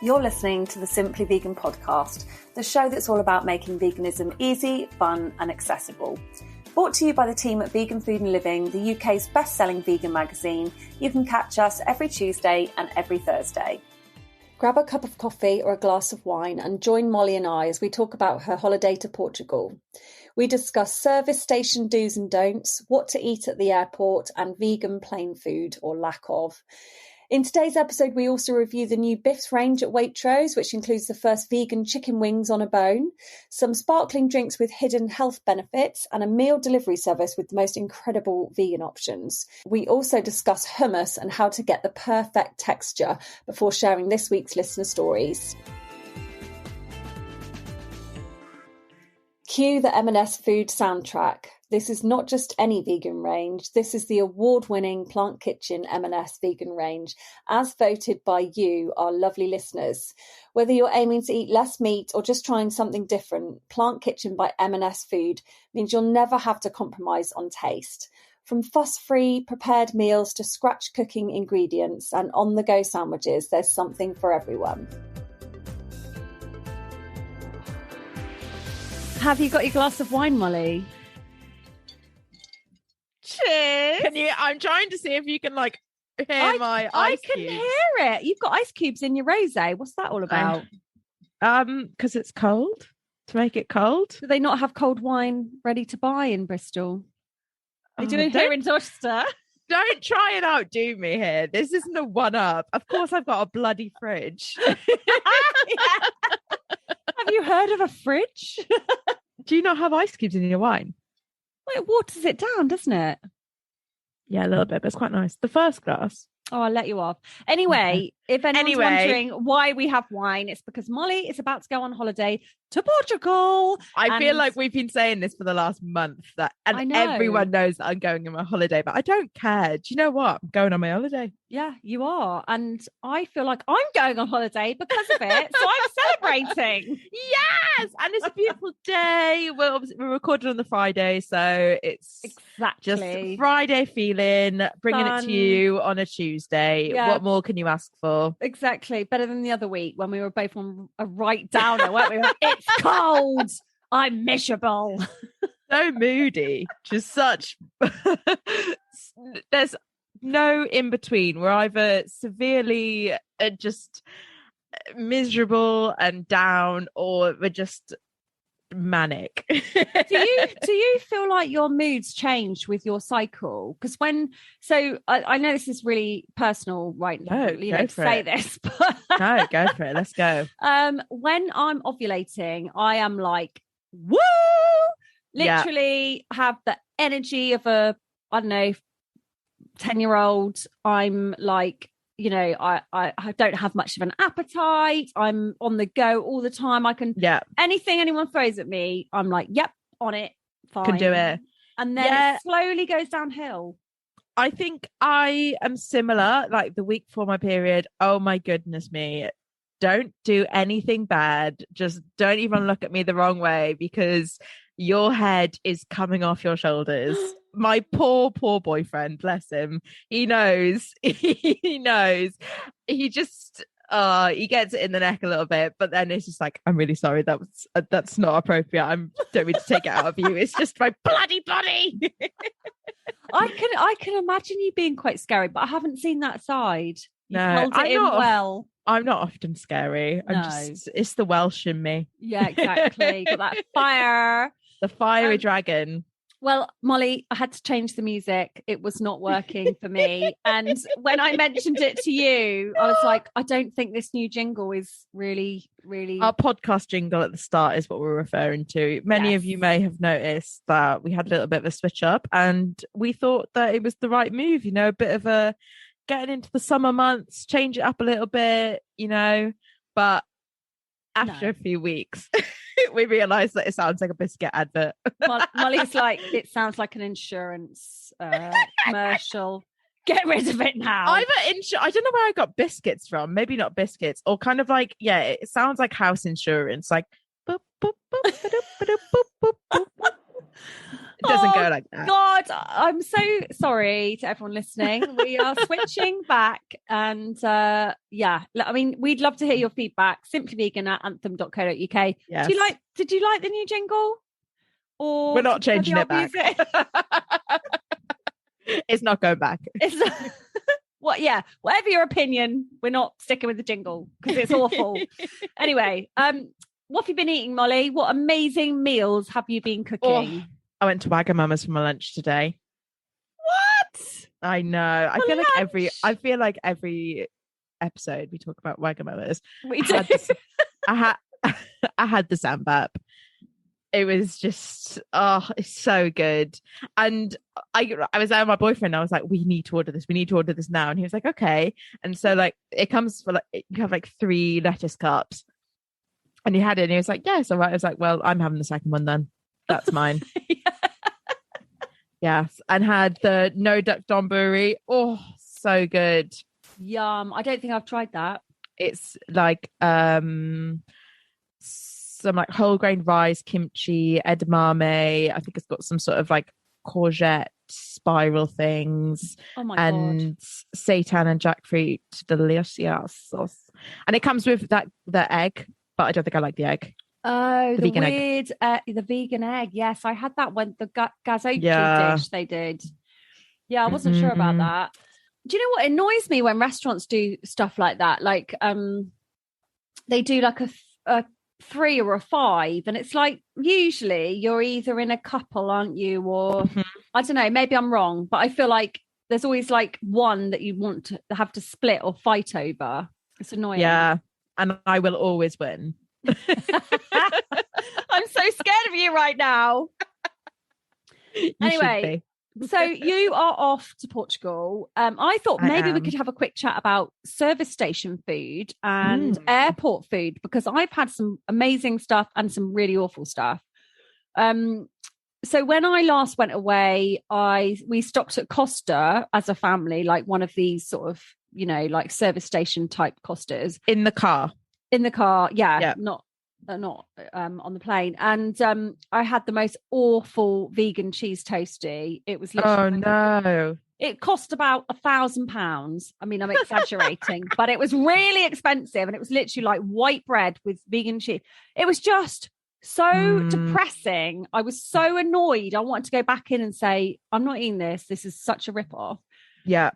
You're listening to the Simply Vegan podcast, the show that's all about making veganism easy, fun and accessible. Brought to you by the team at Vegan Food and Living, the UK's best-selling vegan magazine. You can catch us every Tuesday and every Thursday. Grab a cup of coffee or a glass of wine and join Molly and I as we talk about her holiday to Portugal. We discuss service station do's and don'ts, what to eat at the airport, and vegan plain food or lack of. In today's episode, we also review the new Biffs range at Waitrose, which includes the first vegan chicken wings on a bone, some sparkling drinks with hidden health benefits, and a meal delivery service with the most incredible vegan options. We also discuss hummus and how to get the perfect texture before sharing this week's listener stories. Cue the M&S food soundtrack. This is not just any vegan range. This is the award-winning Plant Kitchen M&S vegan range, as voted by you, our lovely listeners. Whether you're aiming to eat less meat or just trying something different, Plant Kitchen by M&S Food means you'll never have to compromise on taste. From fuss-free prepared meals to scratch cooking ingredients and on-the-go sandwiches, there's something for everyone. Have you got your glass of wine, Molly? Cheers. I'm trying to see if you can hear my ice cubes. I can hear it. You've got ice cubes in your rosé. What's that all about? Because it's cold. To make it cold. Do they not have cold wine ready to buy in Bristol? They do it here in Dorchester. Don't try and outdo me here. This isn't a one-up. Of course, I've got a bloody fridge. Have you heard of a fridge? Do you not have ice cubes in your wine? Well, it waters it down, doesn't it? Yeah, a little bit, but it's quite nice. The first glass. Oh, I'll let you off. Anyway, if anyone's wondering why we have wine, it's because Molly is about to go on holiday to Portugal. I feel like we've been saying this for the last month, and everyone knows that I'm going on my holiday, but I don't care. Do you know what? I'm going on my holiday. Yeah, you are. And I feel like I'm going on holiday because of it. So I'm celebrating. Yes. And it's a beautiful day. We're recording on the Friday. So it's just Friday feeling, bringing it to you on a Tuesday. Yeah. What more can you ask for? Exactly. Better than the other week when we were both on a right downer, weren't we? It's cold. I'm miserable. So moody. Just such... There's no in between. We're either severely just miserable and down, or we're just manic. do you feel like your moods change with your cycle? Because I know this is really personal right now, to say this, but no, go for it. Let's go. When I'm ovulating, I am like, woo, literally have the energy of a, I don't know, 10-year-old. I'm like, I don't have much of an appetite. I'm on the go all the time. I can, anything anyone throws at me, I'm like, yep, on it, fine. Can do it. And then it slowly goes downhill. I think I am similar. Like the week before my period, oh my goodness me, don't do anything bad. Just don't even look at me the wrong way, because your head is coming off your shoulders. My poor boyfriend, bless him. He knows. He knows. He just, he gets it in the neck a little bit, but then it's just like, I'm really sorry. That's not appropriate. I don't mean to take it out of you. It's just my bloody body. I can imagine you being quite scary, but I haven't seen that side. You've held it in well. I'm not often scary. It's the Welsh in me. Yeah, exactly. Got that fire. The fiery dragon. Well, Molly, I had to change the music. It was not working for me. And when I mentioned it to you, I was like, I don't think this new jingle is really, really... Our podcast jingle at the start is what we're referring to. Many of you may have noticed that we had a little bit of a switch up, and we thought that it was the right move, a bit of a getting into the summer months, change it up a little bit, but after a few weeks... we realised that it sounds like a biscuit advert. Molly's like, it sounds like an insurance commercial. Get rid of it now. I don't know where I got biscuits from. Maybe not biscuits, or kind of like, it sounds like house insurance. Like, boop, boop, boop, boop, boop, boop, boop. It doesn't go like that. God, I'm so sorry to everyone listening. We are switching back, and yeah, I mean, we'd love to hear your feedback. Simplyvegan@anthem.co.uk. Yes. Did you like the new jingle? Or we're not changing it back. It's not going back. What? Yeah, whatever your opinion, we're not sticking with the jingle because it's awful. Anyway, what have you been eating, Molly? What amazing meals have you been cooking? I went to Wagamama's for my lunch today. What? I know. I feel like every episode we talk about Wagamama's. We do. I had the sambap. It was just, it's so good. And I was there with my boyfriend. I was like, we need to order this. We need to order this now. And he was like, okay. And so like, it comes for like, you have like 3 lettuce cups. And he had it and he was like, yes. All right. I was like, well, I'm having the second one then. That's mine. Yes. And had the no duck donburi. Oh, so good. Yum. I don't think I've tried that. It's like, some like whole grain rice, kimchi, edamame. I think it's got some sort of like courgette spiral things. Oh my and God. seitan and jackfruit delicious sauce. And it comes with the egg, but I don't think I like the egg. Oh, the vegan weird the vegan egg. Yes, I had that when the gazpacho dish they did. Yeah, I wasn't sure about that. Do you know what annoys me when restaurants do stuff like that? Like they do like a 3 or a 5, and it's like usually you're either in a couple, aren't you, or I don't know, maybe I'm wrong, but I feel like there's always like one that you want to have to split or fight over. It's annoying. Yeah, and I will always win. I'm so scared of you right now. Anyway, so you are off to Portugal. I thought maybe we could have a quick chat about service station food and airport food, because I've had some amazing stuff and some really awful stuff. So when I last went away, we stopped at Costa as a family, like one of these sort of, you know, like service station type Costas. In the car, yeah. Not on the plane. And I had the most awful vegan cheese toasty. It was literally no. It cost about £1,000. I mean, I'm exaggerating, but it was really expensive, and it was literally like white bread with vegan cheese. It was just so depressing. I was so annoyed. I wanted to go back in and say, I'm not eating this. This is such a rip-off. Yeah.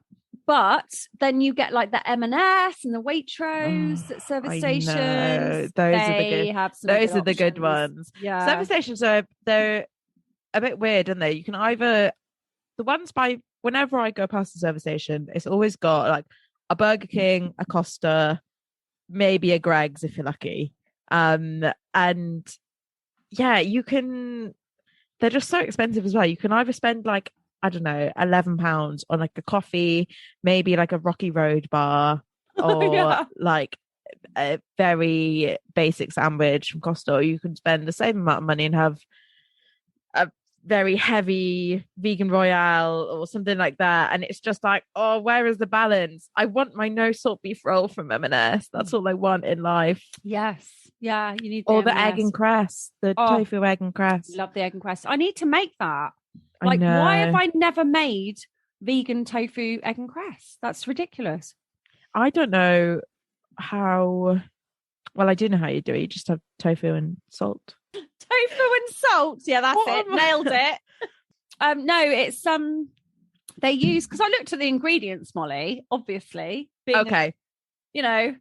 But then you get like the M&S and the Waitrose at service stations. Those are the good ones. Yeah. Service stations they're a bit weird, aren't they? You can either the ones whenever I go past the service station, it's always got like a Burger King, a Costa, maybe a Greggs if you're lucky. And yeah, they're just so expensive as well. You can either spend like, I don't know, £11 on like a coffee, maybe like a Rocky Road bar, or like a very basic sandwich from Costa. Or you can spend the same amount of money and have a very heavy vegan royale or something like that. And it's just like, oh, where is the balance? I want my no salt beef roll from M&S. That's all I want in life. Yes. Yeah, you need the egg and cress, the tofu egg and cress. Love the egg and cress. I need to make that. Like, why have I never made vegan tofu egg and cress? That's ridiculous. I don't know how. Well, I do know how you do it. You just have tofu and salt. Tofu and salt. Yeah, that's it. Nailed it. No, it's they use, because I looked at the ingredients, Molly, obviously. Okay. You know.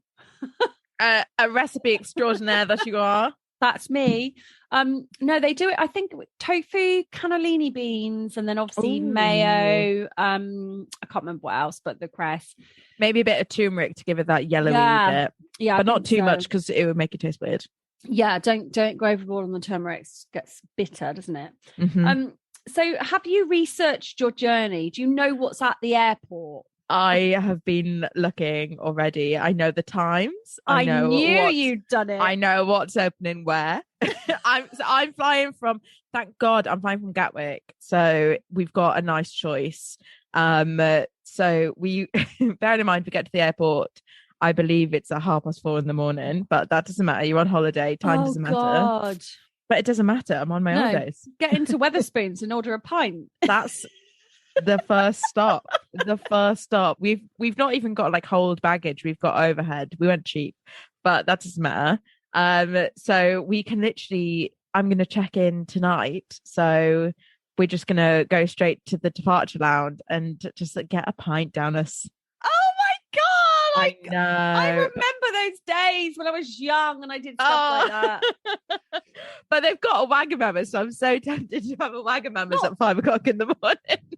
A recipe extraordinaire that you are. That's me. No, they do it, I think, with tofu, cannellini beans, and then obviously mayo. I can't remember what else, but the cress. Maybe a bit of turmeric to give it that yellowy bit. Yeah, but not too much, because it would make it taste weird. Yeah, don't go overboard on the turmeric. It gets bitter, doesn't it? Mm-hmm. So have you researched your journey? Do you know what's at the airport? I have been looking already. I know the times. I knew you'd done it. I know what's opening where. I'm flying from, thank God, I'm flying from Gatwick. So we've got a nice choice. So we, bearing in mind, we get to the airport, I believe it's at 4:30 in the morning, but that doesn't matter. You're on holiday. Time doesn't matter. God. But it doesn't matter. I'm on my holidays. Get into Wetherspoons and order a pint. That's the first stop. The first stop. We've not even got like hold baggage. We've got overhead. We went cheap, but that doesn't matter. So we can literally, I'm going to check in tonight. So we're just going to go straight to the departure lounge and just get a pint down us. Oh my God. I know. I remember those days when I was young and I did stuff like that. But they've got a Wagamama, so I'm so tempted to have a Wagamama's at 5 o'clock in the morning.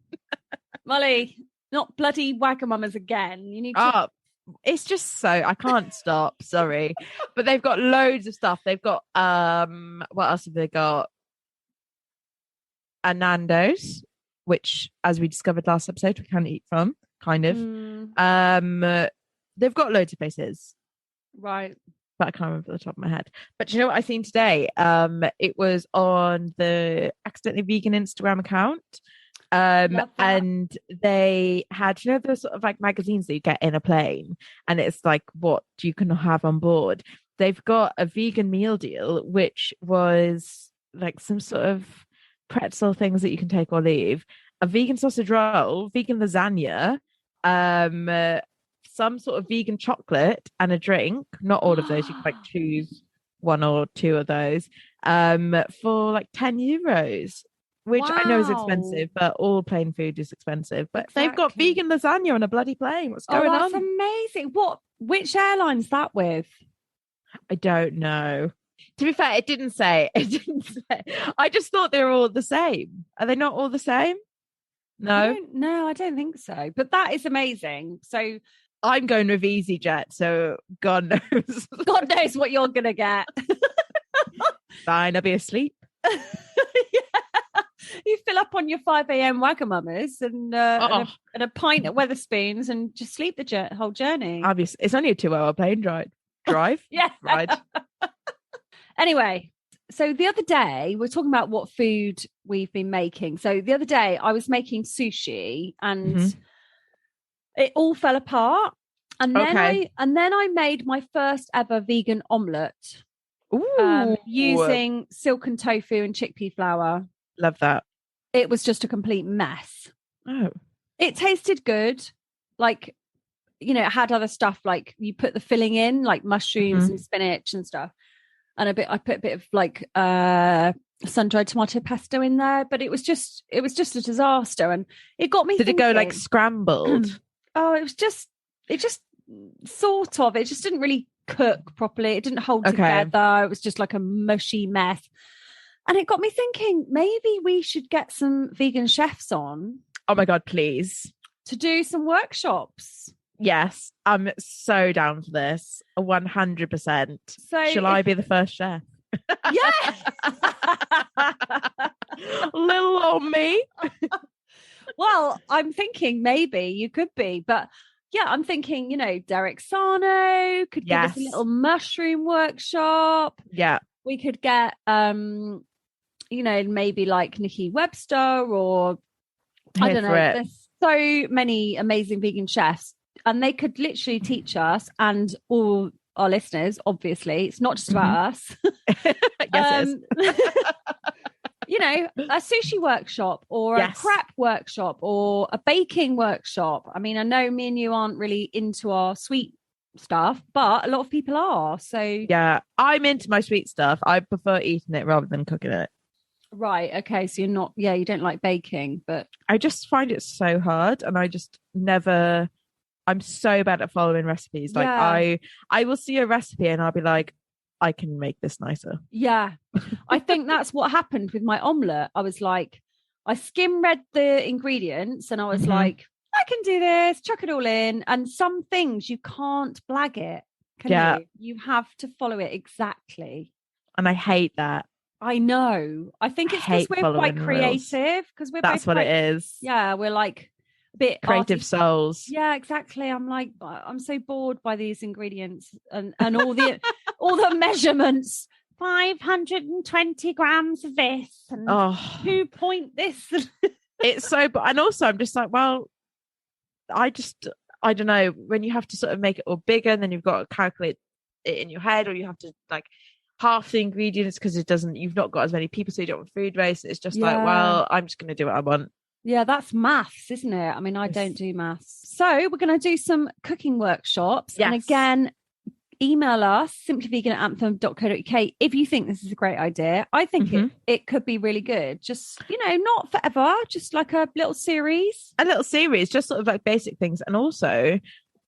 Molly, not bloody Wagamamas again. You need to... It's just so I can't stop. Sorry, but they've got loads of stuff. They've got what else have they got? A Nando's, which, as we discovered last episode, we can eat from. Kind of. They've got loads of places, right? But I can't remember the top of my head. But do you know what I seen today? It was on the Accidentally Vegan Instagram account. And they had, you know, those sort of like magazines that you get in a plane, and it's like what you can have on board. They've got a vegan meal deal, which was like some sort of pretzel things that you can take or leave, a vegan sausage roll, vegan lasagna, some sort of vegan chocolate, and a drink. Not all of those. You can like choose one or two of those for like €10. Which I know is expensive, but all plain food is expensive. But they've got vegan lasagna on a bloody plane. What's going on? That's amazing. Which airline's that with? I don't know. To be fair, it didn't say. I just thought they were all the same. Are they not all the same? No? No, I don't think so. But that is amazing. So I'm going with EasyJet, so God knows. God knows what you're going to get. Fine, I'll be asleep. You fill up on your 5 a.m. Wagamamas and a pint at Wetherspoons and just sleep the whole journey. Obviously, it's only a 2-hour plane drive. Yeah. Ride. Anyway, so the other day we're talking about what food we've been making. So the other day I was making sushi and it all fell apart. And then I made my first ever vegan omelette using silken tofu and chickpea flour. Love that. It was just a complete mess. Oh. It tasted good. Like, you know, it had other stuff like you put the filling in, like mushrooms and spinach and stuff. And I put a bit of like sun-dried tomato pesto in there, but it was just a disaster. And it got me thinking, it go like scrambled? It just sort of, it just didn't really cook properly. It didn't hold together. It was just like a mushy mess. And it got me thinking, maybe we should get some vegan chefs on. Oh my God, please. To do some workshops. Yes, I'm so down for this. 100%. So shall I be the first chef? Yeah. Little old me. Well, I'm thinking maybe you could be, but yeah, I'm thinking, you know, Derek Sarno could give us a little mushroom workshop. Yeah. We could get, you know, maybe like Nikki Webster or I don't know. There's so many amazing vegan chefs and they could literally teach us and all our listeners, obviously. It's not just about us. Yes, it is. You know, a sushi workshop or a crap workshop or a baking workshop. I mean, I know me and you aren't really into our sweet stuff, but a lot of people are. So yeah, I'm into my sweet stuff. I prefer eating it rather than cooking it. Right. Okay. So you're not, you don't like baking, but I just find it so hard and I just never, I'm so bad at following recipes. Like I will see a recipe and I'll be like, I can make this nicer. Yeah. I think that's what happened with my omelette. I was like, I skim read the ingredients and I was like, I can do this, chuck it all in. And some things you can't blag it. Can you? You have to follow it exactly. And I hate that. I know. I think it's because we're quite creative. Because that's what it is. Yeah, we're like a bit creative souls. Yeah, exactly. I'm like, I'm so bored by these ingredients and all the all the measurements. 520 grams of this and 2 point this. It's so, and also I'm just like, well, I don't know, when you have to sort of make it all bigger and then you've got to calculate it in your head, or you have to like half the ingredients because you've not got as many people, so you don't want food waste. It's just like, well, I'm just going to do what I want. Yeah, that's maths, isn't it? I mean, I don't do maths. So we're going to do some cooking workshops. Yes. And again, email us, simplyvegan@anthem.co.uk, if you think this is a great idea. I think it could be really good. Just, not forever, just like a little series. Just sort of like basic things. And also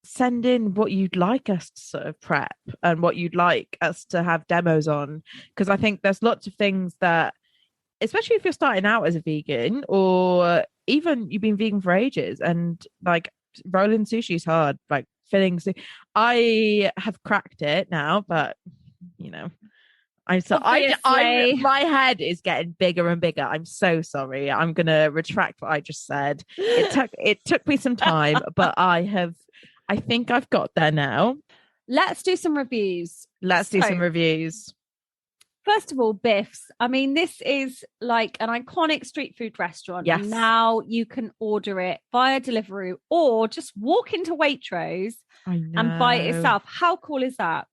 send in what you'd like us to sort of prep and what you'd like us to have demos on. Because I think there's lots of things that, especially if you're starting out as a vegan or even you've been vegan for ages and like rolling sushi is hard, like fillings. I have cracked it now, but my head is getting bigger and bigger. I'm so sorry. I'm going to retract what I just said. It took me some time, but I think I've got there now. Let's do some reviews. First of all, Biffs. I mean, this is like an iconic street food restaurant. Yes. And now you can order it via Deliveroo or just walk into Waitrose and buy it yourself. How cool is that?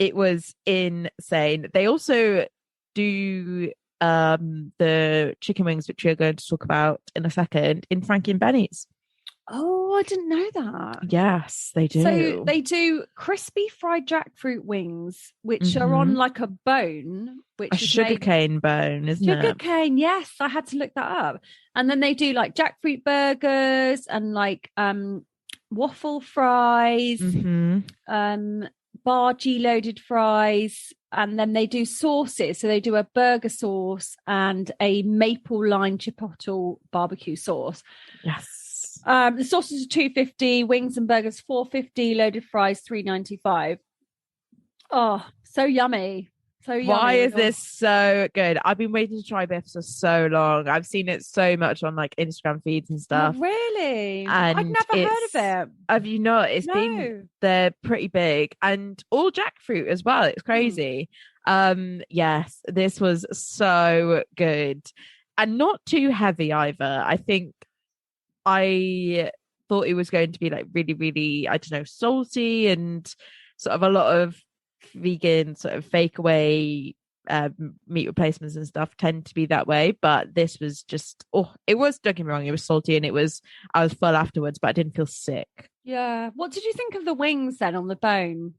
It was insane. They also do the chicken wings, which we're going to talk about in a second, in Frankie and Benny's. Oh, I didn't know that. Yes, they do. So they do crispy fried jackfruit wings, which are on like a bone, which is sugarcane bone, isn't it? Sugarcane, yes. I had to look that up. And then they do like jackfruit burgers and like waffle fries, bargee loaded fries, and then they do sauces. So they do a burger sauce and a maple lime chipotle barbecue sauce. Yes. The sauces are $2.50, wings and burgers $4.50, loaded fries $3.95. Oh, so yummy. So yummy. Why is this so good? I've been waiting to try Biffs for so long. I've seen it so much on like Instagram feeds and stuff. Oh, really? And I've never heard of it. Have you not? They're pretty big and all jackfruit as well. It's crazy. Yes, this was so good and not too heavy either. I think I thought it was going to be like really, really, I don't know, salty and sort of a lot of vegan sort of fake away meat replacements and stuff tend to be that way. But this was just, it was, don't get me wrong, it was salty and I was full afterwards, but I didn't feel sick. Yeah. What did you think of the wings then on the bone?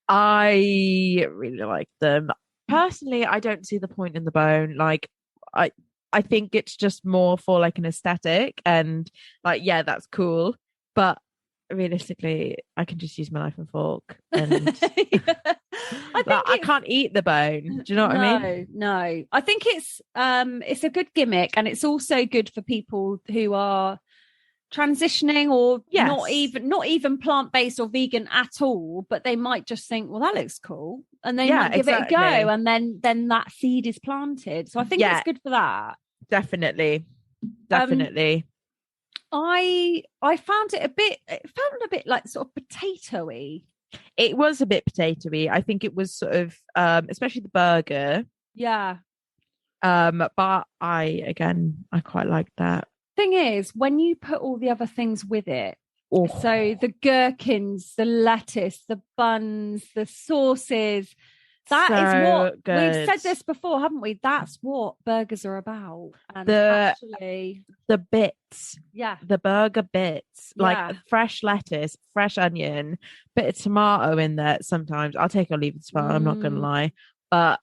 I really liked them. Personally, I don't see the point in the bone. Like, I think it's just more for like an aesthetic and like, yeah, that's cool. But realistically, I can just use my knife and fork and I can't eat the bone. Do you know what I mean? No. I think it's a good gimmick and it's also good for people who are transitioning or not even plant-based or vegan at all, but they might just think, well, that looks cool. And they might give it a go and then that seed is planted. So I think it's good for that. Definitely. I found it a bit like sort of potato-y. It was a bit potato-y. I think it was sort of especially the burger. Yeah. But I quite like that. Thing is, when you put all the other things with it, so the gherkins, the lettuce, the buns, the sauces, that is what good. We've said this before, haven't we? That's what burgers are about. And the bits, the burger bits, like fresh lettuce, fresh onion, bit of tomato in there. Sometimes I'll take or leave the tomato. I'm not gonna lie, but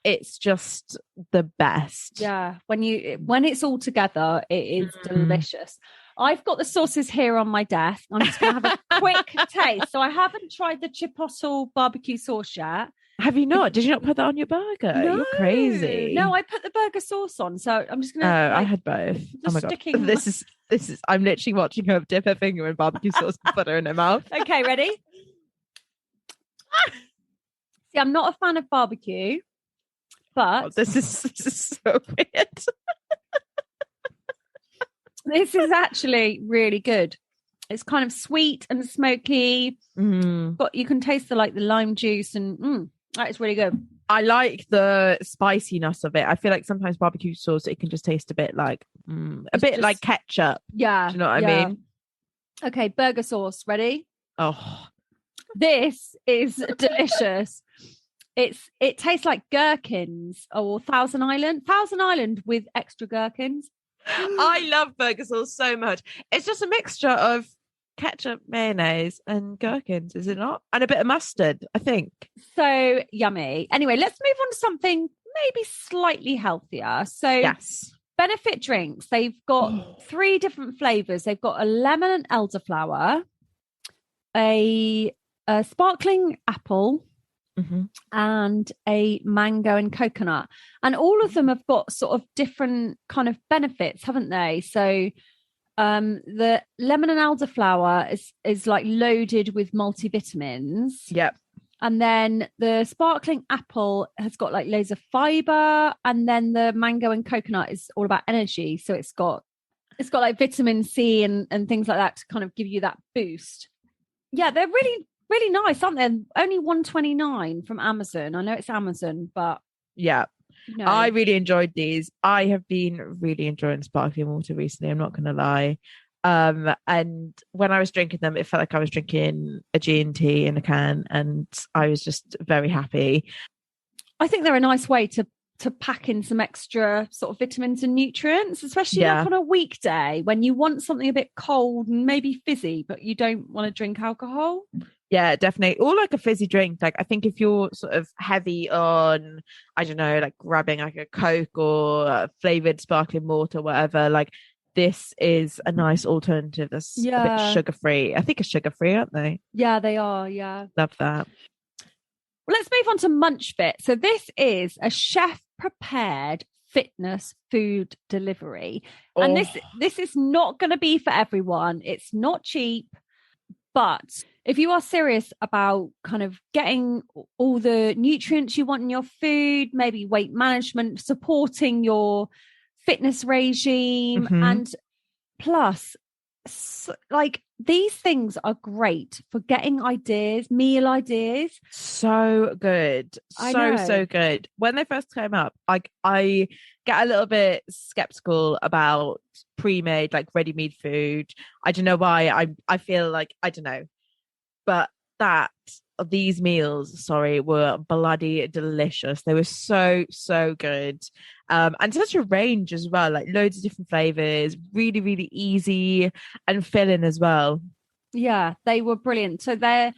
it's just the best. Yeah, when it's all together, it is delicious. I've got the sauces here on my desk. I'm just going to have a quick taste. So I haven't tried the chipotle barbecue sauce yet. Have you not? Did you not put that on your burger? No. You're crazy. No, I put the burger sauce on. So I'm just going to. I had both. Oh my God. This is. I'm literally watching her dip her finger in barbecue sauce and put her in her mouth. Okay, ready? See, I'm not a fan of barbecue, but this is so weird. This is actually really good. It's kind of sweet and smoky, but you can taste the lime juice and that is really good. I like the spiciness of it. I feel like sometimes barbecue sauce, it can just taste a bit like like ketchup. Yeah. Do you know what I mean? Okay, burger sauce. Ready? Oh. This is delicious. It tastes like gherkins or Thousand Island with extra gherkins. I love burger sauce so much. It's just a mixture of ketchup, mayonnaise, and gherkins, is it not? And a bit of mustard, I think. So yummy. Anyway, let's move on to something maybe slightly healthier. So yes, Benefit drinks. They've got 3 different flavors. They've got a lemon and elderflower, a sparkling apple, and a mango and coconut. And all of them have got sort of different kind of benefits, haven't they? So the lemon and elderflower is like loaded with multivitamins. Yep. And then the sparkling apple has got like loads of fiber, and then the mango and coconut is all about energy. So it's got like vitamin C and things like that to kind of give you that boost. Yeah, they're really, really nice, aren't they? Only $1.29 from Amazon. I know it's Amazon, but yeah. No. I really enjoyed these. I have been really enjoying sparkling water recently, I'm not going to lie. And when I was drinking them, it felt like I was drinking a G&T in a can, and I was just very happy. I think they're a nice way to pack in some extra sort of vitamins and nutrients, especially like on a weekday when you want something a bit cold and maybe fizzy, but you don't want to drink alcohol. Yeah, definitely. Or like a fizzy drink. Like I think if you're sort of heavy on, I don't know, like grabbing like a Coke or flavored sparkling water, whatever, like this is a nice alternative that's a bit sugar-free. I think it's sugar-free, aren't they? Yeah, they are. Yeah. Love that. Well, let's move on to Munch Fit. So this is a chef-prepared fitness food delivery. Oh. And this is not going to be for everyone. It's not cheap. But if you are serious about kind of getting all the nutrients you want in your food, maybe weight management, supporting your fitness regime, and plus like these things are great for getting meal ideas. So good. So good. When they first came up, I get a little bit skeptical about pre-made, like ready-made food. I don't know why. I feel like, I don't know, but these meals, were bloody delicious. They were so good. And such a range as well, like loads of different flavors, really, really easy and filling as well. Yeah, they were brilliant. So they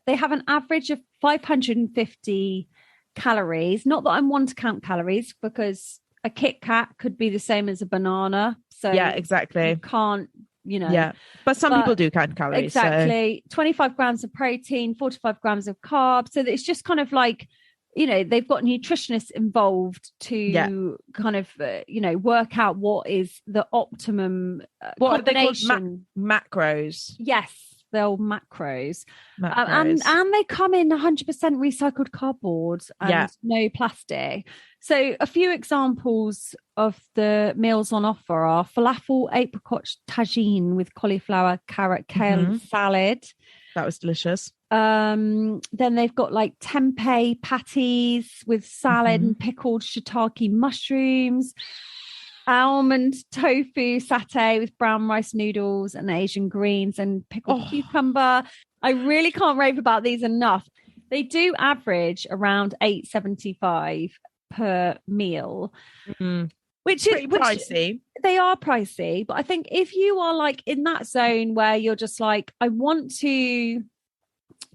have an average of 550 calories. Not that I'm one to count calories, because a Kit Kat could be the same as a banana. So yeah, exactly. You can't, Yeah, but some people do count calories. Exactly. So 25 grams of protein, 45 grams of carbs. So it's just kind of like, they've got nutritionists involved to kind of, work out what is the optimum combination. Are they called macros? Yes, they're all macros. And they come in 100% recycled cardboard and no plastic. So a few examples of the meals on offer are falafel apricot tagine with cauliflower, carrot, kale and salad. That was delicious. Then they've got like tempeh patties with salad and pickled shiitake mushrooms, almond tofu satay with brown rice noodles and Asian greens and pickled cucumber. I really can't rave about these enough. They do average around $8.75 per meal, which is pricey. They are pricey, but I think if you are like in that zone where you're just like, I want to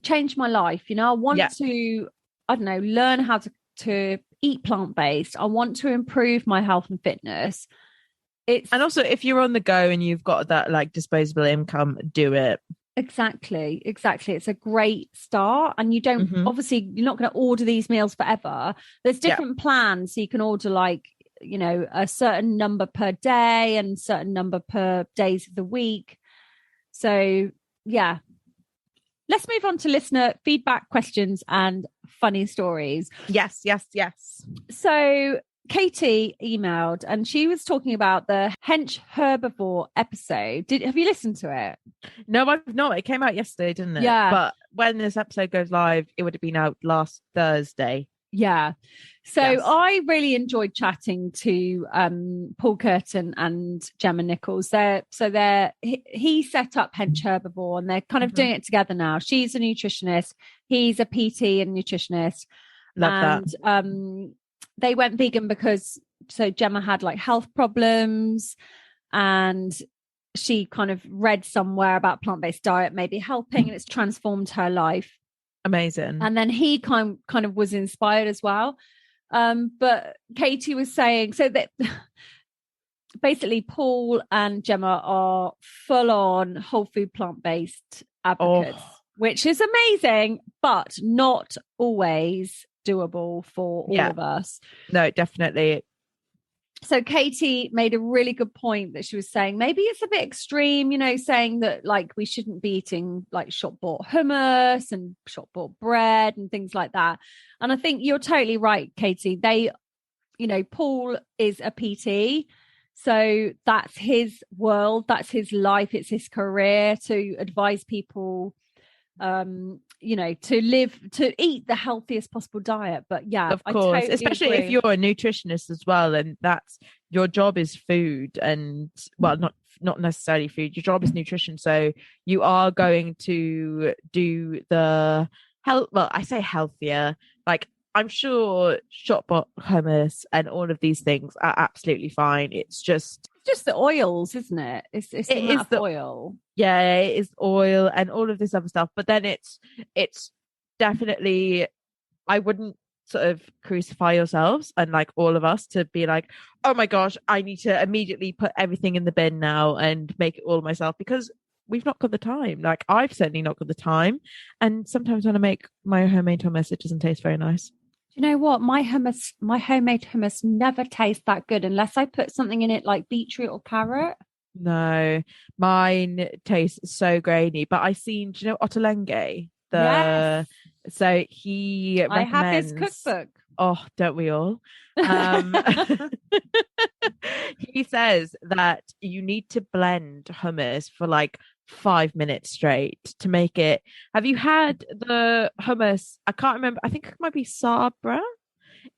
change my life, I want to, I don't know, learn how to eat plant-based. I want to improve my health and fitness. And also if you're on the go and you've got that like disposable income, do it. Exactly. It's a great start. And you don't, obviously you're not going to order these meals forever. There's different plans. So you can order like, a certain number per day and certain number per days of the week. So yeah. Let's move on to listener feedback, questions and funny stories. Yes. So Katie emailed and she was talking about the Hench Herbivore episode. Have you listened to it? No, I've not. It came out yesterday, didn't it? Yeah. But when this episode goes live, it would have been out last Thursday. Yeah. So I really enjoyed chatting to Paul Curtin and Gemma Nichols. He set up Hench Herbivore and they're kind of doing it together now. She's a nutritionist. He's a PT and nutritionist. Love that. They went vegan because Gemma had like health problems, and she kind of read somewhere about plant-based diet maybe helping, and it's transformed her life. Amazing. And then he kind of was inspired as well. But Katie was saying so that basically Paul and Gemma are full on whole food plant-based advocates, which is amazing, but not always doable for all of us. No, definitely. So Katie made a really good point that she was saying maybe it's a bit extreme, saying that like we shouldn't be eating like shop bought hummus and shop bought bread and things like that. And I think you're totally right, Katie. Paul is a PT. So that's his world, that's his life, it's his career to advise people to eat the healthiest possible diet. But yeah, of course, totally especially agree. if you're a nutritionist as well, and that's your job is food, and well, not necessarily food, your job is nutrition, so you are going to do the health, well, I say healthier, like I'm sure shop bought hummus and all of these things are absolutely fine. It's just the oils, isn't it? It's the oil. Yeah, it is oil and all of this other stuff. But then it's definitely, I wouldn't sort of crucify yourselves and like all of us to be like, oh my gosh, I need to immediately put everything in the bin now and make it all myself, because we've not got the time. Like I've certainly not got the time. And sometimes when I make my homemade hummus, it doesn't taste very nice. You know what? My homemade hummus never tastes that good unless I put something in it like beetroot or carrot. No, mine tastes so grainy. But I seen, do you know Ottolenghi? Yes. So he I have his cookbook. Oh, don't we all? He says that you need to blend hummus for like 5 minutes straight to make it. Have you had the hummus? I can't remember. I think it might be Sabra.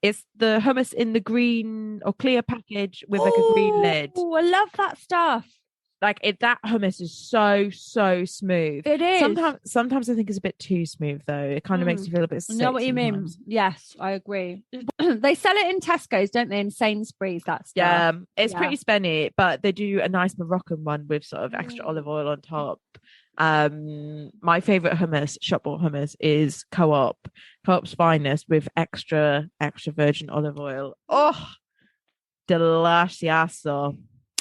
It's the hummus in the green or clear package with like a green lid. Oh, I love that stuff. Like that hummus is so smooth. It is. Sometimes I think it's a bit too smooth though. It kind of makes you feel a bit sick. I know what you mean. Yes, I agree. They sell it in Tesco's, don't they? In Sainsbury's, that stuff. Yeah, it's pretty spenny, but they do a nice Moroccan one with sort of extra olive oil on top. My favorite hummus, shop bought hummus, is Co-op's finest with extra virgin olive oil. Oh, delicioso.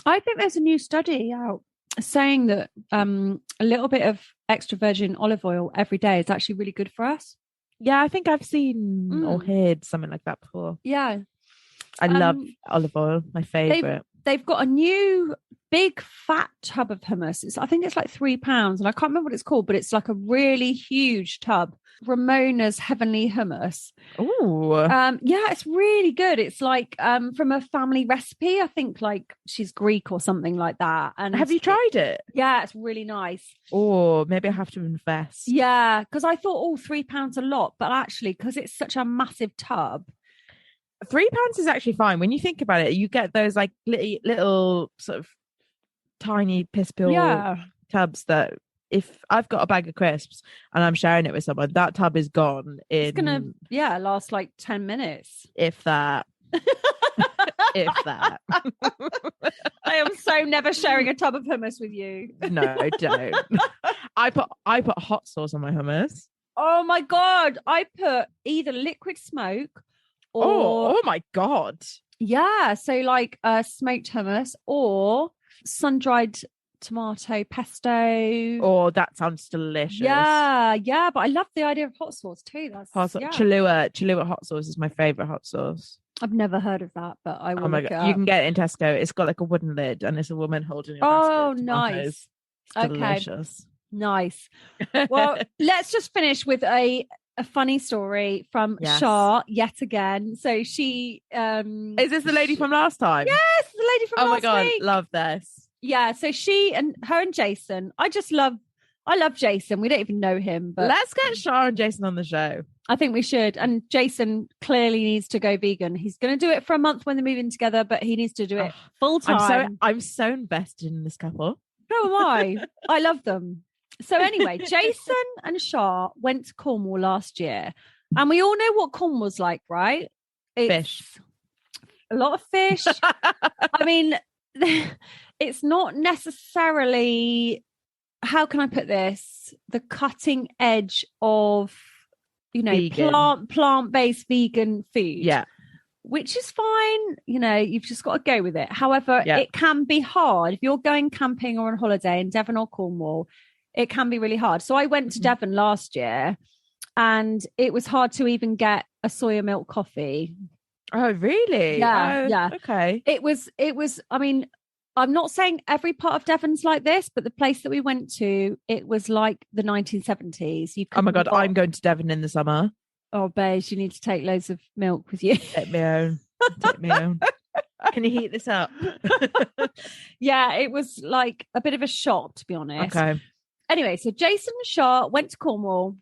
I think there's a new study out saying that a little bit of extra virgin olive oil every day is actually really good for us. Yeah, I think I've seen or heard something like that before. Yeah. I love olive oil, my favorite. They've got a new big fat tub of hummus. I think it's like £3, and I can't remember what it's called, but it's like a really huge tub. Ramona's Heavenly Hummus. Oh, yeah, it's really good. It's like from a family recipe. I think like she's Greek or something like that. And have you tried it? Yeah, it's really nice. Oh, maybe I have to invest. Yeah, because I thought £3 a lot, but actually, because it's such a massive tub, £3 is actually fine. When you think about it, you get those like little sort of tiny piss pill tubs that if I've got a bag of crisps and I'm sharing it with someone, that tub is gone in... It's gonna last like 10 minutes. If that. If that. I am so never sharing a tub of hummus with you. No, don't. I put hot sauce on my hummus. Oh my God. I put either liquid smoke or... Oh my God. Yeah. So like smoked hummus or sun-dried tomato pesto. Oh, that sounds delicious. Yeah, but I love the idea of hot sauce too. That's hot sauce. Cholula hot sauce is my favorite hot sauce. I've never heard of that, but I will. Oh my God. You can get it in Tesco. It's got like a wooden lid and it's a woman holding your basket. Oh, nice. It's delicious. Nice. Well, let's just finish with a funny story from Shah yet again. So she is this the lady from last time? Yes, the lady from last week. Oh my God, love this. Yeah, so her and Jason, I love Jason. We don't even know him, but let's get Shah and Jason on the show. I think we should. And Jason clearly needs to go vegan. He's going to do it for a month when they're moving together, but he needs to do it full time. I'm so invested in this couple. So am I. I love them. So anyway, Jason and Shah went to Cornwall last year And we all know what Cornwall's like, right? Fish. A lot of fish. I mean, it's not necessarily, how can I put this? The cutting edge of, plant-based vegan food. Yeah. Which is fine. You've just got to go with it. However, it can be hard. If you're going camping or on holiday in Devon or Cornwall, it can be really hard. So I went to Devon last year and it was hard to even get a soya milk coffee. Oh, really? Yeah. Okay. It was, I mean, I'm not saying every part of Devon's like this, but the place that we went to, it was like the 1970s. Oh my God, I'm going to Devon in the summer. Oh, babes, you need to take loads of milk with you. Take me home. Can you heat this up? Yeah, it was like a bit of a shock, to be honest. Okay. Anyway, so Jason and Shah went to Cornwall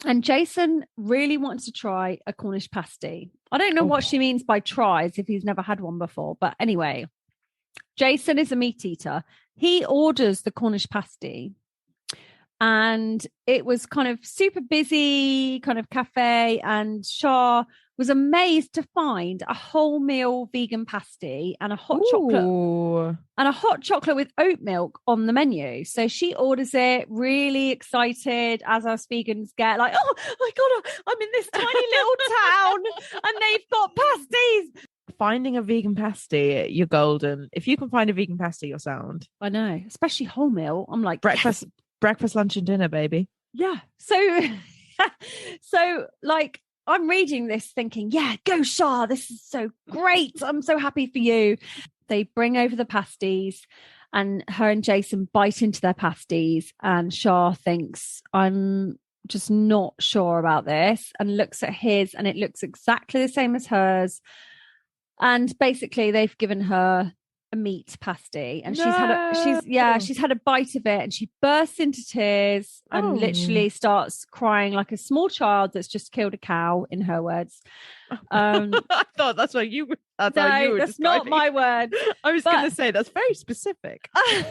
and Jason really wanted to try a Cornish pasty. I don't know what she means by tries if he's never had one before. But anyway, Jason is a meat eater. He orders the Cornish pasty. And it was kind of super busy kind of cafe, and Shah was amazed to find a whole meal vegan pasty and a hot chocolate with oat milk on the menu. So she orders it, really excited, as us vegans get, like, oh my God, I'm in this tiny little town and they've got pasties. Finding a vegan pasty, you're golden. If you can find a vegan pasty, you're sound. I know, especially whole meal. I'm like, breakfast. Yes. Breakfast, lunch and dinner, baby. Yeah. So like I'm reading this thinking, yeah, go Shah. This is so great. I'm so happy for you. They bring over the pasties and her and Jason bite into their pasties and Shah thinks, I'm just not sure about this, and looks at his and it looks exactly the same as hers. And basically they've given her a meat pasty and she's had a bite of it and she bursts into tears and literally starts crying like a small child that's just killed a cow, in her words. I thought that's what you were. That's not my word. I was going to say that's very specific. I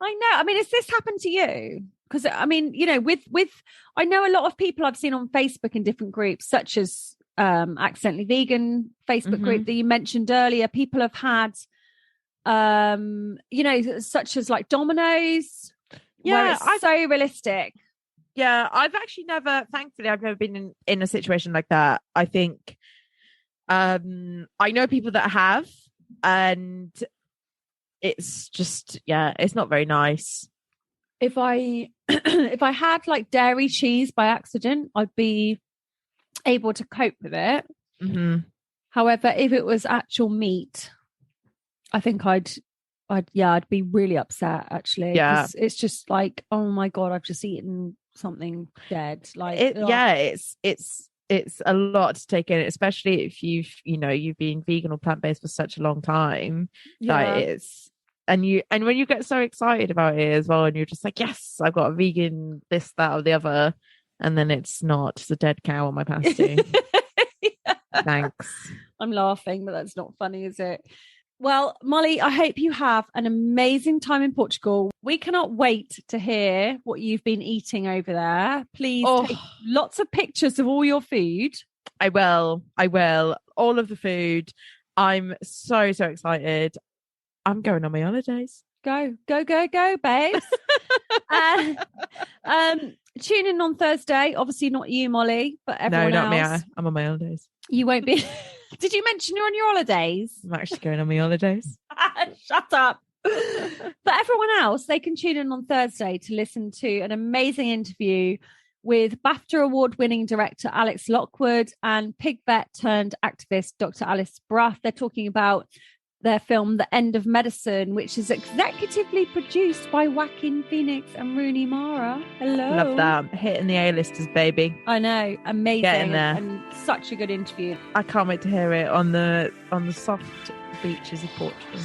know. I mean, has this happened to you? Because I mean, with I know a lot of people I've seen on Facebook in different groups, such as Accidentally Vegan Facebook group that you mentioned earlier. People have had such as like Domino's, where it's so realistic. Yeah, thankfully I've never been in a situation like that. I think I know people that have, and it's just, it's not very nice. If I had like dairy cheese by accident, I'd be able to cope with it. However, if it was actual meat, I think I'd be really upset, actually. Yeah. It's just like, oh my God, I've just eaten something dead. Like, it's a lot to take in, especially if you've been vegan or plant-based for such a long time. Yeah. And when you get so excited about it as well, and you're just like, yes, I've got a vegan this, that, or the other, and then it's not, it's a dead cow on my pasty. Thanks. I'm laughing, but that's not funny, is it? Well, Molly, I hope you have an amazing time in Portugal. We cannot wait to hear what you've been eating over there. Please take lots of pictures of all your food. I will. All of the food. I'm so excited. I'm going on my holidays. Go, babes. Tune in on Thursday. Obviously not you, Molly, but everyone else. No, not me. I'm on my holidays. You won't be. Did you mention you're on your holidays? I'm actually going on my holidays. Shut up. But everyone else, they can tune in on Thursday to listen to an amazing interview with BAFTA award-winning director Alex Lockwood and pig vet turned activist Dr. Alice Bruff. They're talking about their film The End of Medicine, which is executively produced by Joaquin Phoenix and Rooney Mara. Hello. Love that. Hitting the A-listers, baby. I know. Amazing. Get in there. And such a good interview. I can't wait to hear it on the soft beaches of Portugal.